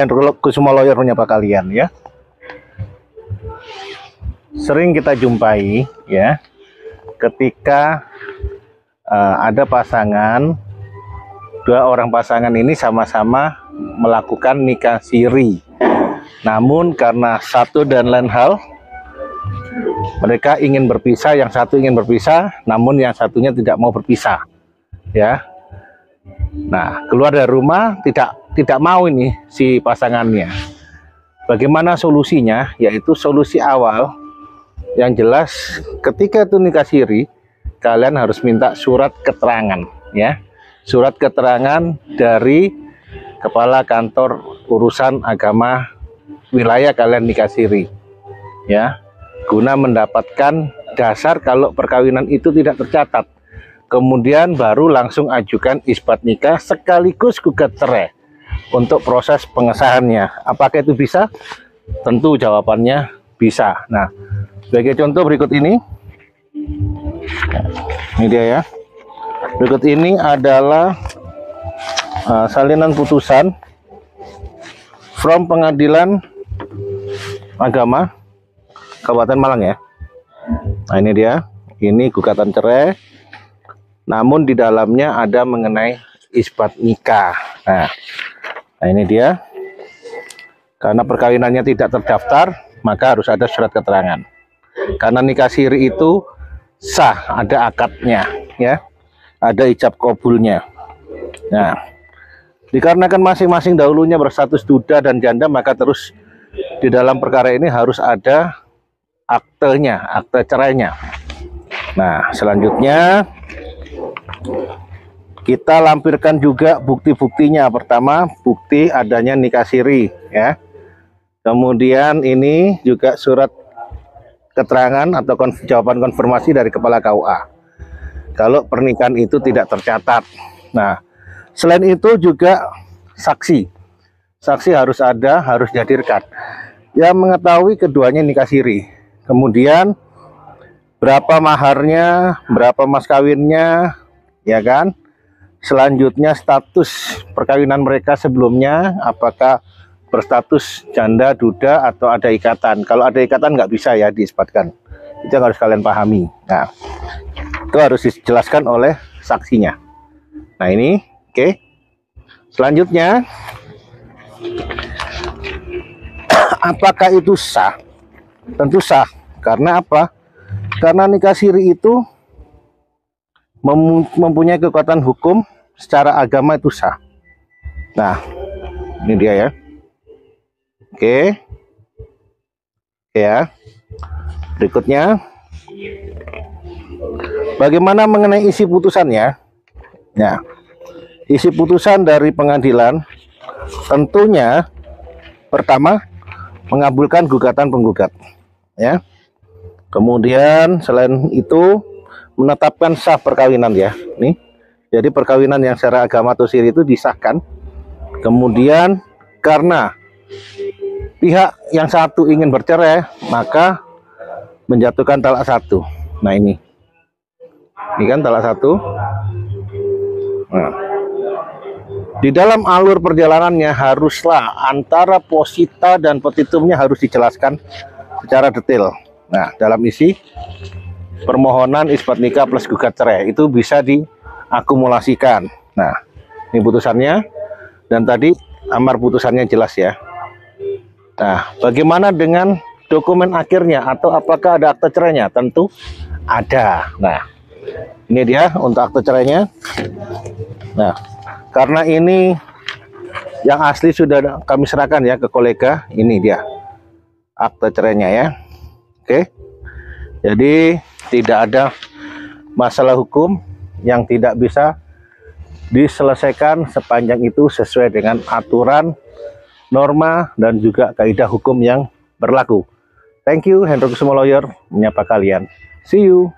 Hendro Kusumo Lawyer menyapa kalian ya. Sering kita jumpai ya, ketika ada pasangan, dua orang pasangan ini sama-sama melakukan nikah siri. Namun karena satu dan lain hal, mereka ingin berpisah, yang satu ingin berpisah, namun yang satunya tidak mau berpisah. Ya. Nah, keluar dari rumah tidak mau ini si pasangannya. Bagaimana solusinya? Yaitu solusi awal yang jelas, ketika itu nikah siri, kalian harus minta surat keterangan ya. Surat keterangan dari kepala kantor urusan agama wilayah kalian nikah siri ya, guna mendapatkan dasar kalau perkawinan itu tidak tercatat. Kemudian baru langsung ajukan isbat nikah sekaligus gugat cerai untuk proses pengesahannya. Apakah itu bisa? Tentu jawabannya bisa. Nah, sebagai contoh berikut ini dia ya. Berikut ini adalah salinan putusan from Pengadilan Agama Kabupaten Malang ya. Nah, ini dia. Ini gugatan cerai, namun di dalamnya ada mengenai isbat nikah. Nah, ini dia. Karena perkawinannya tidak terdaftar, maka harus ada surat keterangan. Karena nikah siri itu sah, ada akadnya ya, ada ijab kabulnya. Nah, dikarenakan masing-masing dahulunya berstatus duda dan janda, maka terus di dalam perkara ini harus ada aktenya, akte cerainya. Nah, selanjutnya kita lampirkan juga bukti-buktinya. Pertama, bukti adanya nikah siri ya. Kemudian ini juga surat keterangan atau jawaban konfirmasi dari kepala KUA kalau pernikahan itu tidak tercatat. Nah, selain itu juga saksi harus ada, harus dihadirkan yang mengetahui keduanya nikah siri. Kemudian berapa maharnya, berapa mas kawinnya, ya kan? Selanjutnya status perkawinan mereka sebelumnya, apakah berstatus janda, duda, atau ada ikatan. Kalau ada ikatan nggak bisa ya diisbatkan. Itu yang harus kalian pahami. Nah, itu harus dijelaskan oleh saksinya. Nah, ini oke. Selanjutnya, apakah itu sah? Tentu sah. Karena apa? Karena nikah siri itu mempunyai kekuatan hukum, secara agama itu sah. Nah, ini dia ya. Oke. Ya. Berikutnya, bagaimana mengenai isi putusannya? Nah, isi putusan dari pengadilan tentunya pertama mengabulkan gugatan penggugat ya. Kemudian selain itu menetapkan sah perkawinan ya. Nih. Jadi perkawinan yang secara agama atau siri itu disahkan. Kemudian karena pihak yang satu ingin bercerai, maka menjatuhkan talak satu. Nah, ini kan talak satu. Nah, di dalam alur perjalanannya haruslah antara posita dan petitumnya harus dijelaskan secara detail. Nah, dalam isi permohonan isbat nikah plus gugat cerai itu bisa diakumulasikan. Nah, ini putusannya, dan tadi amar putusannya jelas ya. Nah, bagaimana dengan dokumen akhirnya atau apakah ada akte cerainya? Tentu ada. Nah, ini dia untuk akte cerainya. Nah, karena ini yang asli sudah kami serahkan ya ke kolega, ini dia akte cerainya ya. Oke. Jadi tidak ada masalah hukum yang tidak bisa diselesaikan sepanjang itu sesuai dengan aturan, norma, dan juga kaidah hukum yang berlaku. Thank you, Hendro Kusumo Lawyer menyapa kalian. See you.